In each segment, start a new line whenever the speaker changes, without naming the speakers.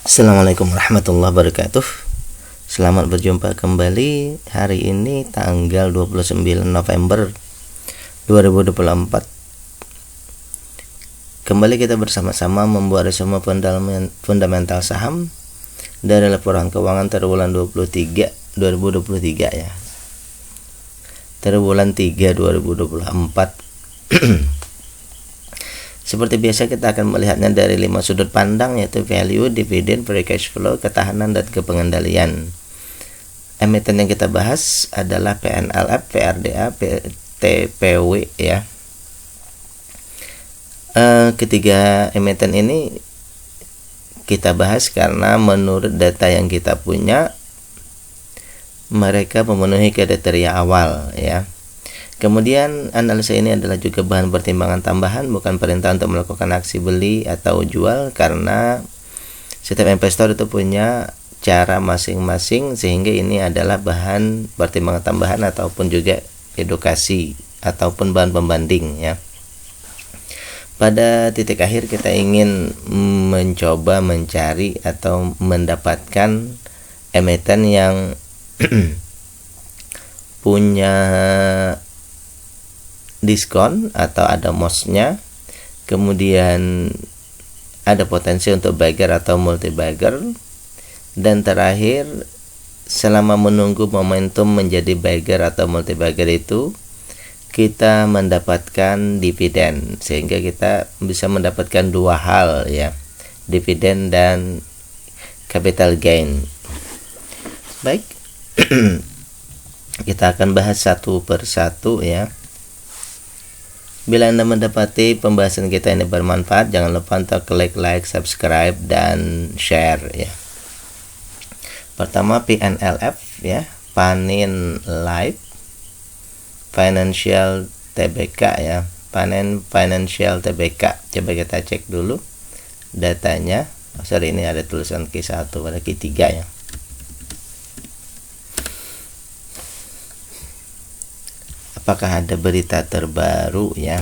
Assalamualaikum warahmatullahi wabarakatuh. Selamat berjumpa kembali. Hari ini tanggal 29 November 2024. Kembali kita bersama-sama membuat resume fundamental saham dari laporan keuangan triwulan 2023 ya. Triwulan 3 2024. Seperti biasa kita akan melihatnya dari 5 sudut pandang, yaitu value, dividen, free cash flow, ketahanan, dan kepengendalian. Emiten yang kita bahas adalah PNLF, PRDA, TPW ya. Ketiga emiten ini kita bahas karena menurut data yang kita punya mereka memenuhi kriteria awal ya. Kemudian analisa ini adalah juga bahan pertimbangan tambahan, bukan perintah untuk melakukan aksi beli atau jual, karena setiap investor itu punya cara masing-masing, sehingga ini adalah bahan pertimbangan tambahan ataupun juga edukasi ataupun bahan pembanding ya. Pada titik akhir kita ingin mencoba mencari atau mendapatkan emiten yang punya diskon atau ada MOS-nya, kemudian ada potensi untuk bagger atau multi bagger, dan terakhir selama menunggu momentum menjadi bagger atau multi bagger itu kita mendapatkan dividen, sehingga kita bisa mendapatkan dua hal ya, dividen dan capital gain. Baik. Kita akan bahas satu persatu ya. Bila Anda mendapati pembahasan kita ini bermanfaat, jangan lupa untuk klik like, subscribe, dan share ya. Pertama PNLF ya, Panin Life Financial Tbk ya, Panin Financial Tbk. Coba kita cek dulu datanya. Ini ada tulisan Q1 pada Q3 ya. Apakah ada berita terbaru ya?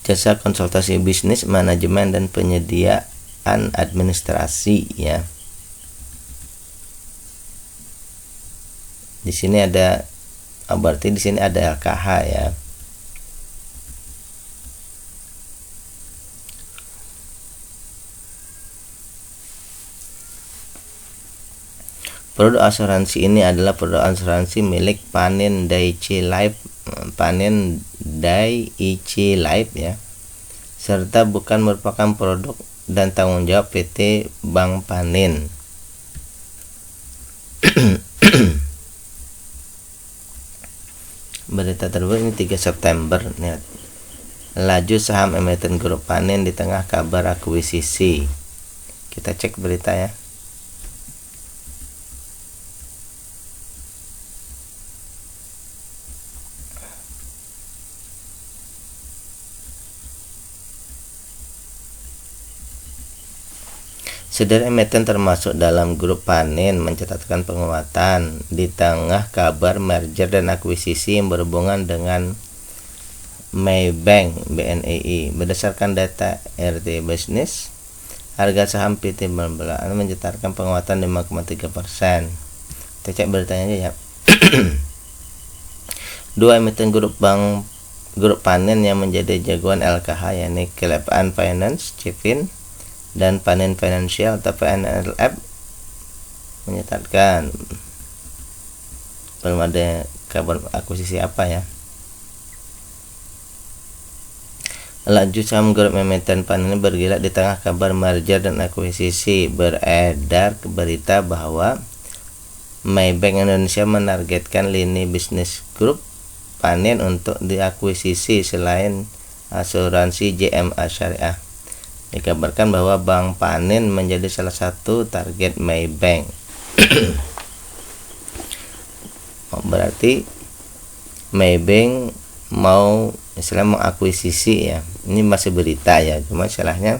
Jasa konsultasi bisnis, manajemen, dan penyediaan administrasi ya. Di sini ada, berarti di sini ada LKH ya. Produk asuransi ini adalah produk asuransi milik Panin Dai-ichi Life, Panin Dai-ichi Life ya, serta bukan merupakan produk dan tanggung jawab PT Bank Panin. Berita terbaru ini 3 September nih. Laju saham emiten grup Panin di tengah kabar akuisisi. Kita cek berita ya. Saudara emiten termasuk dalam grup Panin mencatatkan penguatan di tengah kabar merger dan akuisisi yang berhubungan dengan Maybank BNI. Berdasarkan data RT Business, harga saham PT Bank mencatatkan penguatan 5,3%. Kita cek beritanya aja ya. Dua emiten grup Panin yang menjadi jagoan LKH, yakni Kelebaan Finance, Civin, dan Panin Financial atau PNLF, menyatakan belum ada kabar akuisisi apa ya. Laju saham grup emiten Panin bergila di tengah kabar merger dan akuisisi. Beredar berita bahwa Maybank Indonesia menargetkan lini bisnis grup Panin untuk diakuisisi selain asuransi JMA Syariah. Dikabarkan bahwa Bank Panin menjadi salah satu target Maybank. Berarti Maybank mau mengakuisisi ya. Ini masih berita ya, cuma salahnya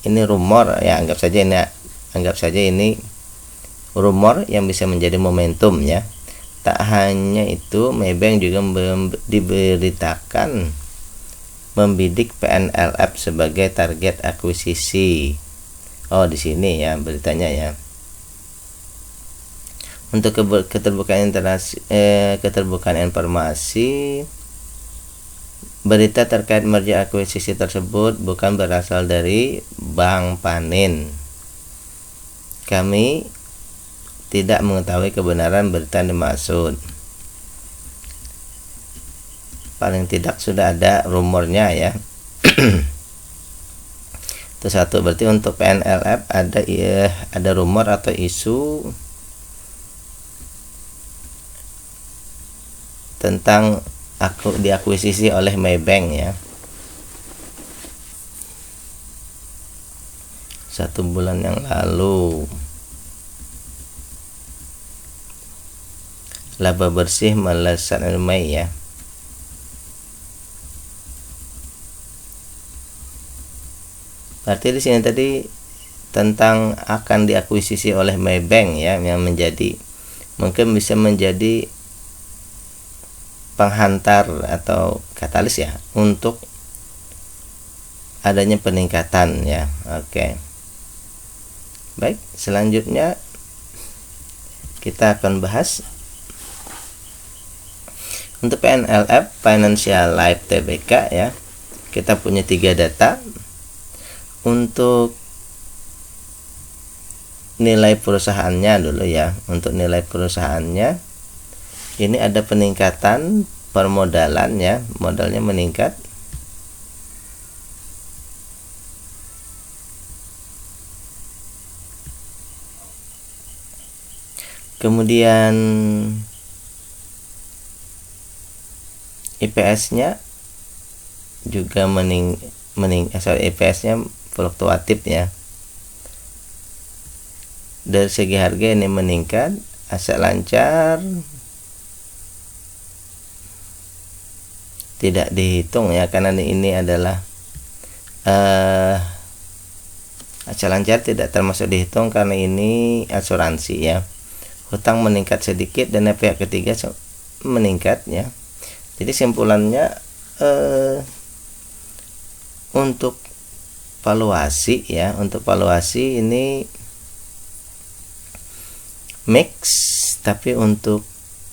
ini rumor ya, anggap saja ini anggap saja ini rumor yang bisa menjadi momentum ya. Tak hanya itu, Maybank juga diberitakan membidik PNLF sebagai target akuisisi. Oh, di sini ya beritanya ya. Untuk keterbukaan informasi, berita terkait merger akuisisi tersebut bukan berasal dari Bank Panin. Kami tidak mengetahui kebenaran berita yang dimaksud. Paling tidak sudah ada rumornya ya. Itu satu. Berarti untuk PNLF ada rumor atau isu tentang diakuisisi oleh Maybank ya. 1 bulan yang lalu. Laba bersih melesat Mei ya. Berarti di sini tadi tentang akan diakuisisi oleh Maybank ya, yang mungkin bisa menjadi penghantar atau katalis ya untuk adanya peningkatan ya. Oke. Baik, selanjutnya kita akan bahas untuk PNLF, Financial Life Tbk ya. Kita punya 3 data. Untuk nilai perusahaannya dulu ya. Untuk nilai perusahaannya ini ada peningkatan permodalan ya, modalnya meningkat. Kemudian IPS-nya juga IPS-nya fluktuatif ya. Dari segi harga ini meningkat, aset lancar tidak dihitung ya, karena ini adalah aset lancar tidak termasuk dihitung karena ini asuransi ya. Hutang meningkat sedikit dan pihak ketiga meningkat ya. Jadi simpulannya untuk valuasi ya, untuk valuasi ini mix, tapi untuk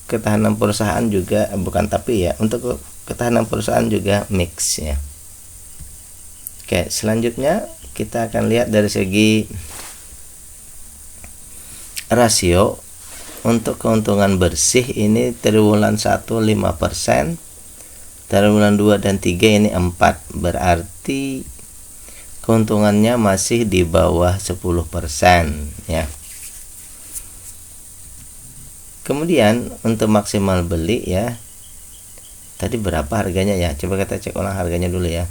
ketahanan perusahaan juga untuk ketahanan perusahaan juga mix ya. Oke, selanjutnya kita akan lihat dari segi rasio. Untuk keuntungan bersih ini triwulan 1 5%, triwulan 2 dan 3 ini 4, berarti keuntungannya masih di bawah 10% ya. Kemudian untuk maksimal beli ya, tadi berapa harganya ya, coba kita cek ulang harganya dulu ya.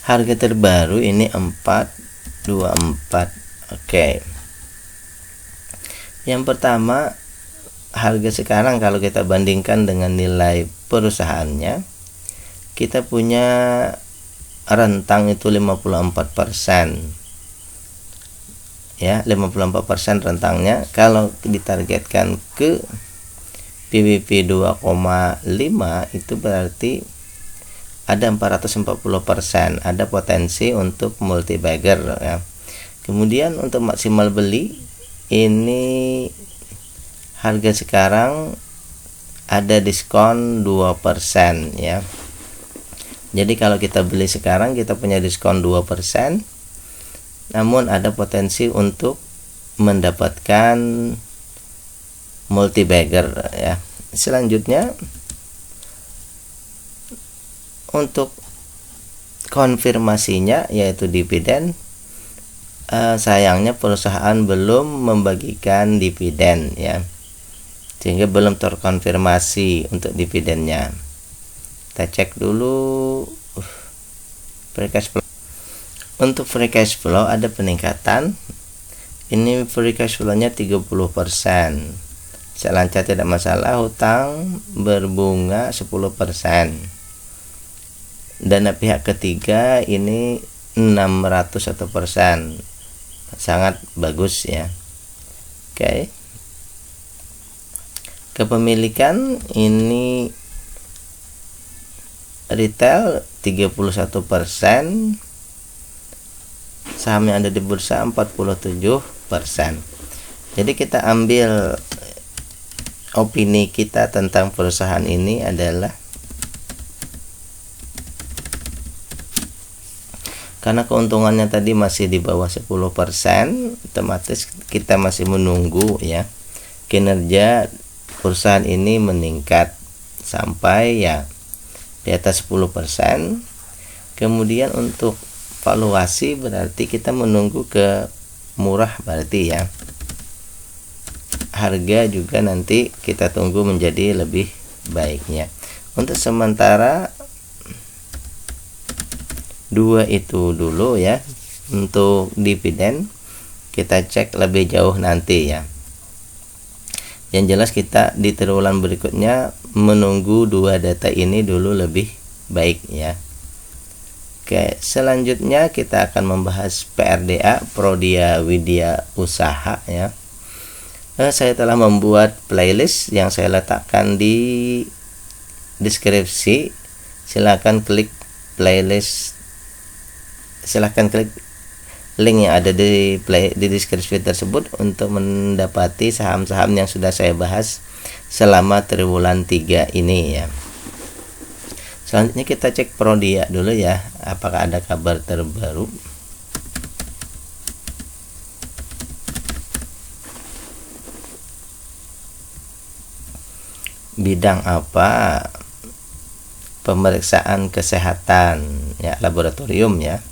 Harga terbaru ini 424. Oke. Yang pertama, harga sekarang kalau kita bandingkan dengan nilai perusahaannya, kita punya rentang itu 54% ya, 54% rentangnya. Kalau ditargetkan ke PBB 2,5 itu berarti ada 440%, ada potensi untuk multi bagger ya. Kemudian untuk maksimal beli ini harga sekarang ada diskon 2% ya. Jadi kalau kita beli sekarang kita punya diskon 2%, namun ada potensi untuk mendapatkan multi bagger ya. Selanjutnya untuk konfirmasinya yaitu dividen, sayangnya perusahaan belum membagikan dividen ya, sehingga belum terkonfirmasi untuk dividennya. Kita cek dulu free cash flow. Untuk free cash flow ada peningkatan. Ini free cash flow-nya 30%. Lancar tidak masalah, hutang berbunga 10%. Dana pihak ketiga ini 601%. Sangat bagus ya. Oke. Kepemilikan ini retail 31%, saham yang ada di bursa 47%. Jadi kita ambil opini kita tentang perusahaan ini adalah karena keuntungannya tadi masih di bawah 10%, otomatis kita masih menunggu ya kinerja perusahaan ini meningkat sampai ya di atas 10%. Kemudian untuk valuasi berarti kita menunggu ke murah berarti ya. Harga juga nanti kita tunggu menjadi lebih baiknya. Untuk sementara dua itu dulu ya. Untuk dividen kita cek lebih jauh nanti ya. Yang jelas kita di triwulan berikutnya menunggu dua data ini dulu lebih baik ya. Oke, selanjutnya kita akan membahas PRDA, Prodia Widya Usaha ya. Saya telah membuat playlist yang saya letakkan di deskripsi. Silahkan klik playlist, silahkan klik link yang ada di deskripsi tersebut untuk mendapati saham-saham yang sudah saya bahas selama triwulan 3 ini ya. Selanjutnya kita cek Prodia dulu ya, apakah ada kabar terbaru. Bidang apa? Pemeriksaan kesehatan ya, laboratorium ya.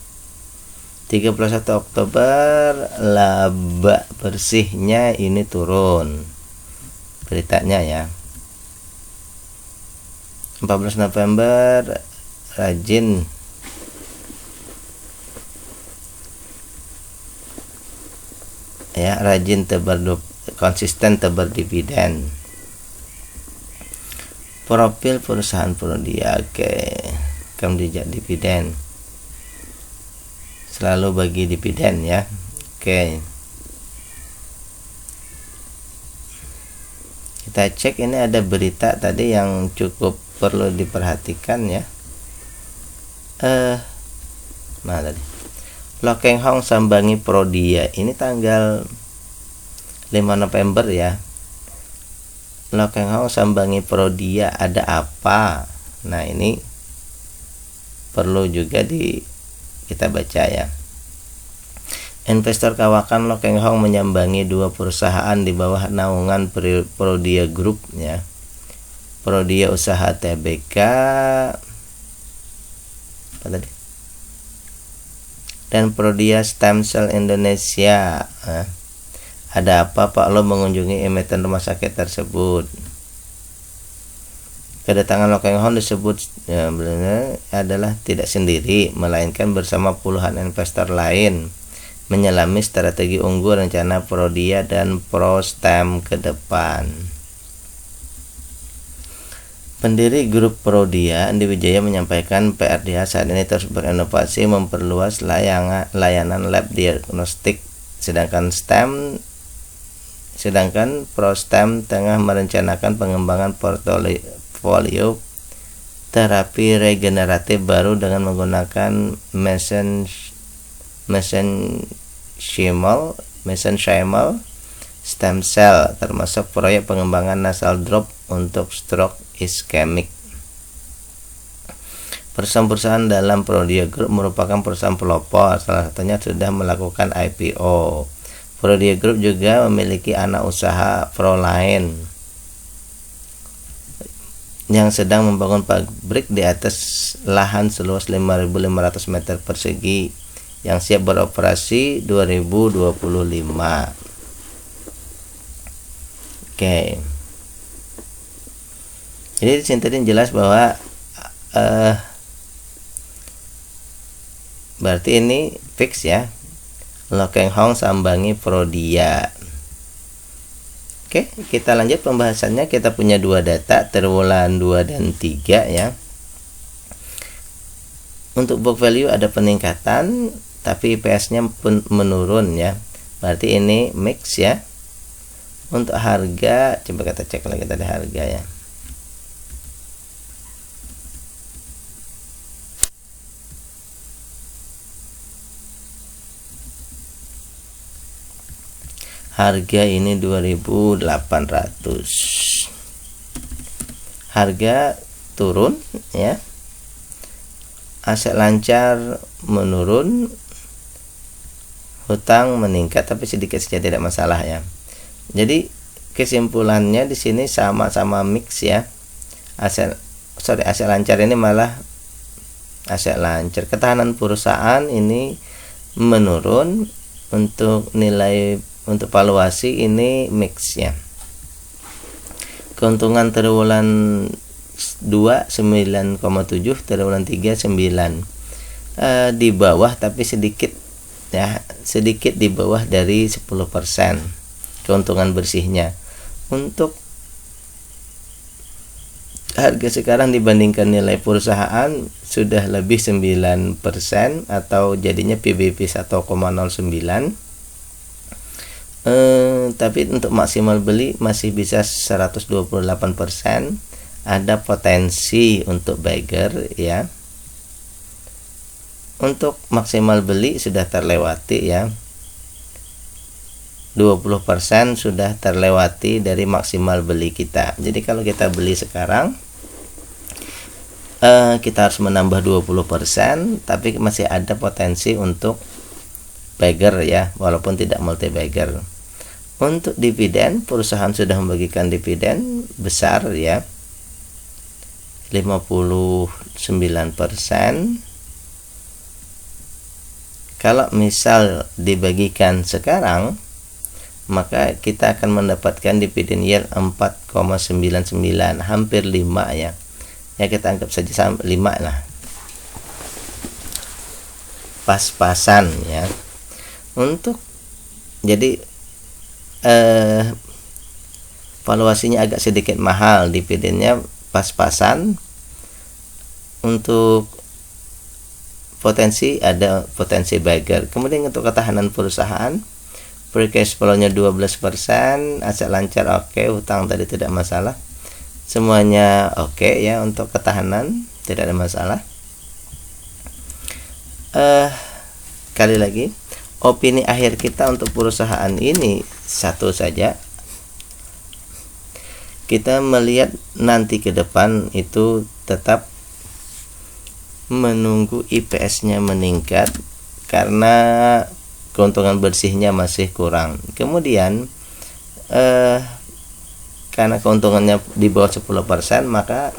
31 Oktober laba bersihnya ini turun beritanya ya. 14 November rajin ya, rajin konsisten tebar dividen. Profil perusahaan Prodia, oke, rekam jejak dividen, selalu bagi dividen ya. Oke, kita cek, ini ada berita tadi yang cukup perlu diperhatikan ya. Mana tadi? Lo Keng Hong sambangi Prodia, ini tanggal 5 November ya. Lo Keng Hong sambangi Prodia, ada apa? Nah, ini perlu juga kita baca ya. Investor kawakan Lo Keng Hong menyambangi dua perusahaan di bawah naungan Prodia Group ya. Prodia Usaha Tbk apa tadi? Dan Prodia Stem Cell Indonesia. Ada apa Pak Lo mengunjungi emiten rumah sakit tersebut? Kedatangan Lo Keng Hong disebut ya, benar adalah tidak sendiri, melainkan bersama puluhan investor lain menyelami strategi unggul rencana Prodia dan Prostem ke depan. Pendiri grup Prodia, Andi Wijaya, menyampaikan PRDA saat ini terus berinovasi memperluas layanan lab diagnostik, sedangkan Prostem tengah merencanakan pengembangan portofolio terapi regeneratif baru dengan menggunakan mesenchymal stem cell, termasuk proyek pengembangan nasal drop untuk stroke iskemik. Perusahaan-perusahaan dalam Prodia Group merupakan perusahaan pelopor, salah satunya sudah melakukan IPO. Prodia Group juga memiliki anak usaha Proline yang sedang membangun pabrik di atas lahan seluas 5.500 meter persegi yang siap beroperasi 2025. Oke. Jadi di sini jelas bahwa berarti ini fix ya. Lo Keng Hong sambangi Prodia. Oke, kita lanjut pembahasannya. Kita punya dua data, triwulan 2 dan 3 ya. Untuk book value ada peningkatan, tapi IPS-nya pun menurun ya. Berarti ini mix ya. Untuk harga, coba kita cek lagi tadi harga ya. Harga ini 2.800. Harga turun ya. Aset lancar menurun, hutang meningkat tapi sedikit saja, tidak masalah ya. Jadi kesimpulannya di sini sama-sama mix ya. Aset lancar ini malah aset lancar. Ketahanan perusahaan ini menurun, untuk nilai untuk valuasi ini mix ya. Keuntungan triwulan 2 9,7, triwulan 3 9. Di bawah tapi sedikit ya, sedikit di bawah dari 10% keuntungan bersihnya. Untuk harga sekarang dibandingkan nilai perusahaan sudah lebih 9% atau jadinya PBV 1,09. Tapi untuk maksimal beli masih bisa 128%. Ada potensi untuk buyer ya. Untuk maksimal beli sudah terlewati ya, 20% sudah terlewati dari maksimal beli kita. Jadi kalau kita beli sekarang, kita harus menambah 20%, tapi masih ada potensi untuk buyer ya, walaupun tidak multi buyer. Untuk dividen, perusahaan sudah membagikan dividen besar ya, 59%. Kalau misal dibagikan sekarang, maka kita akan mendapatkan dividen yield 4,99, hampir 5 ya. Ya kita anggap saja 5 lah. Pas-pasan ya. Untuk jadi valuasinya agak sedikit mahal, dividennya pas-pasan. Untuk potensi, ada potensi buyer. Kemudian untuk ketahanan perusahaan, free cash flow-nya 12%, aset lancar oke, hutang tadi tidak masalah. Semuanya oke ya, untuk ketahanan tidak ada masalah. Kali lagi, opini akhir kita untuk perusahaan ini satu saja. Kita melihat nanti ke depan itu tetap menunggu IPS-nya meningkat karena keuntungan bersihnya masih kurang. Kemudian karena keuntungannya di bawah 10%, maka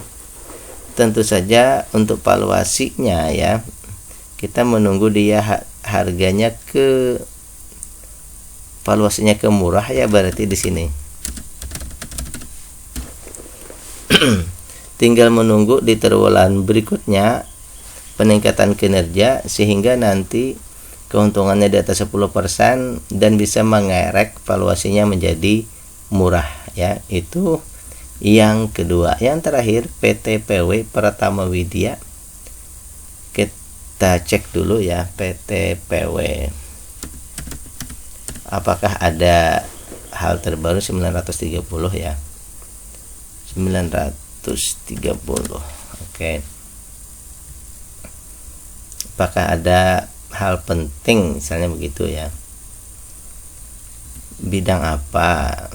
tentu saja untuk valuasinya ya, kita menunggu dia harganya ke valuasinya ke murah ya, berarti di sini. Tinggal menunggu di triwulan berikutnya peningkatan kinerja sehingga nanti keuntungannya di atas 10% dan bisa mengerek valuasinya menjadi murah ya. Itu yang kedua. Yang terakhir, PT PW Pratama Widya. Kita cek dulu ya, PT PW. Apakah ada hal terbaru? 930 ya. 930. Oke. Apakah ada hal penting misalnya begitu ya? Bidang apa?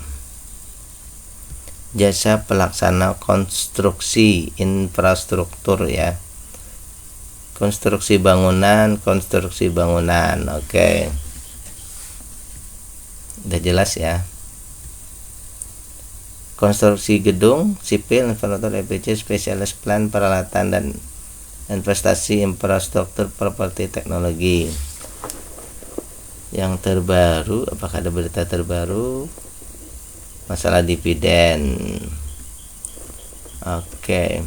Jasa pelaksana konstruksi infrastruktur ya. Konstruksi bangunan. Oke. Udah jelas ya. Konstruksi gedung, sipil, infrastruktur, EPC, spesialis plan, peralatan dan investasi infrastruktur, properti, teknologi. Yang terbaru, apakah ada berita terbaru? Masalah dividen. Oke.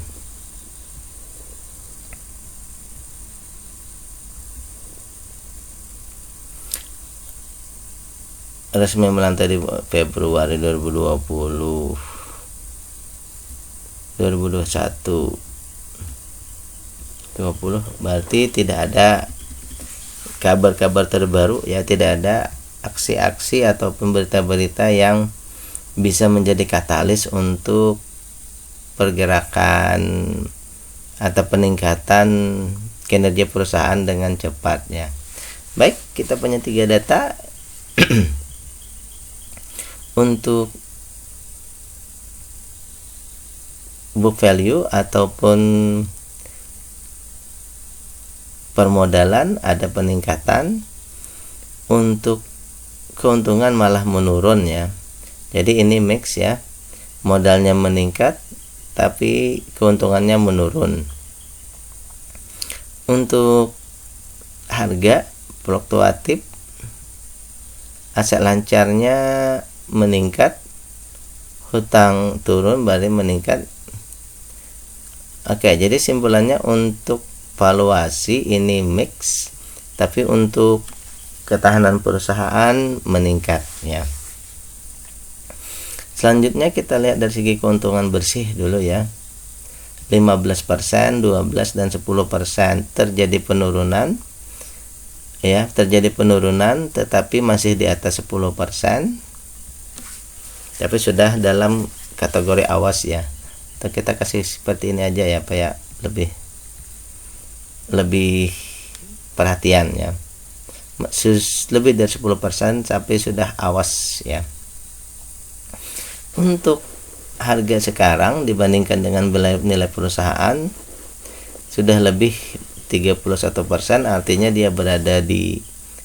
Resmi melantai di Februari 2021. 20, berarti tidak ada kabar-kabar terbaru ya, tidak ada aksi-aksi ataupun berita-berita yang bisa menjadi katalis untuk pergerakan atau peningkatan kinerja perusahaan dengan cepat ya. Baik, kita punya 3 data untuk book value ataupun permodalan ada peningkatan, untuk keuntungan malah menurun ya. Jadi ini mix ya, modalnya meningkat tapi keuntungannya menurun. Untuk harga fluktuatif, aset lancarnya meningkat, hutang turun berarti meningkat. Oke, jadi simpulannya untuk valuasi ini mix, tapi untuk ketahanan perusahaan meningkat ya. Selanjutnya kita lihat dari segi keuntungan bersih dulu ya. 15%, 12 dan 10% terjadi penurunan ya, terjadi penurunan tetapi masih di atas 10%. Tapi sudah dalam kategori awas ya. Kita kasih seperti ini aja ya, supaya lebih perhatian ya. Lebih dari 10% sampai sudah awas ya. Untuk harga sekarang dibandingkan dengan nilai perusahaan sudah lebih 31%, artinya dia berada di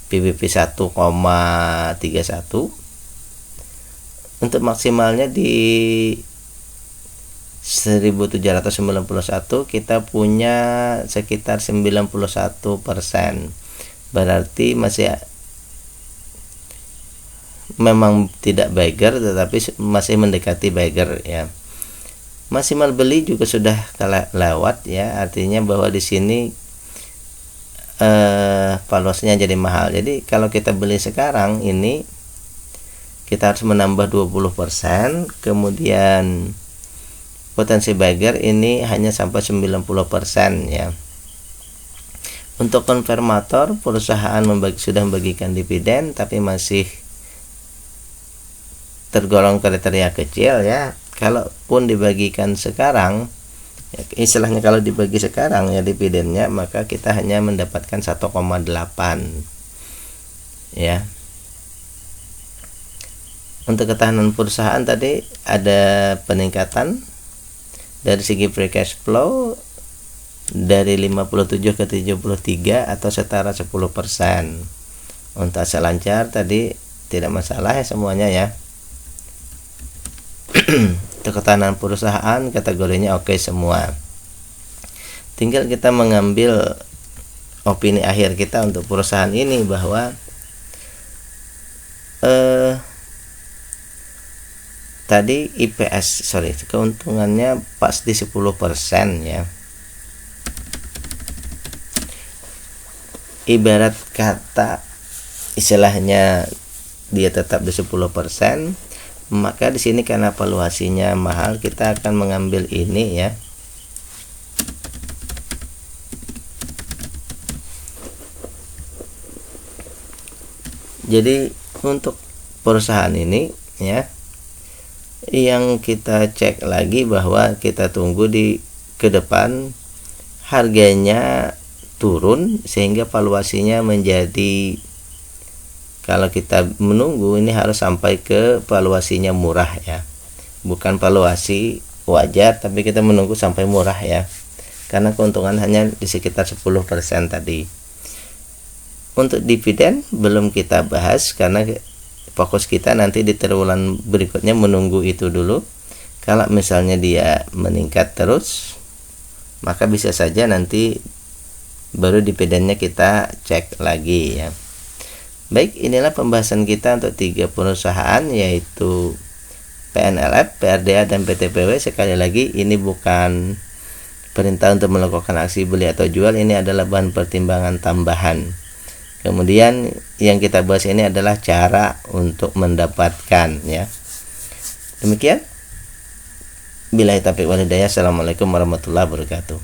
PBV 1,31. Untuk maksimalnya di 1791 kita punya sekitar 91%, berarti masih memang tidak bagger tetapi masih mendekati bagger ya. Maksimal beli juga sudah lewat ya, artinya bahwa di sini valuasinya jadi mahal. Jadi kalau kita beli sekarang ini kita harus menambah 20%, kemudian potensi bagger ini hanya sampai 90% ya. Untuk konfirmator, perusahaan sudah membagikan dividen tapi masih tergolong kriteria kecil ya. Kalaupun dibagikan sekarang ya, istilahnya kalau dibagi sekarang ya dividennya, maka kita hanya mendapatkan 1,8 ya. Untuk ketahanan perusahaan tadi ada peningkatan dari segi free cash flow dari 57 ke 73 atau setara 10%. Untuk aset lancar tadi tidak masalah ya semuanya ya. Untuk ketahanan perusahaan kategorinya oke semua. Tinggal kita mengambil opini akhir kita untuk perusahaan ini bahwa tadi keuntungannya pas di 10% ya. Ibarat kata istilahnya dia tetap di 10%, maka di sini karena valuasinya mahal kita akan mengambil ini ya. Jadi untuk perusahaan ini ya, yang kita cek lagi bahwa kita tunggu ke depan harganya turun sehingga valuasinya menjadi, kalau kita menunggu ini harus sampai ke valuasinya murah ya, bukan valuasi wajar tapi kita menunggu sampai murah ya, karena keuntungan hanya di sekitar 10% tadi. Untuk dividen belum kita bahas karena fokus kita nanti di triwulan berikutnya menunggu itu dulu. Kalau misalnya dia meningkat terus, maka bisa saja nanti baru dividennya kita cek lagi ya. Baik, inilah pembahasan kita untuk 3 perusahaan, yaitu PNLF, PRDA, dan PTPW. Sekali lagi, ini bukan perintah untuk melakukan aksi beli atau jual, ini adalah bahan pertimbangan tambahan. Kemudian yang kita bahas ini adalah cara untuk mendapatkan ya. Demikian. Billahi taufiq wal hidayah. Assalamualaikum warahmatullahi wabarakatuh.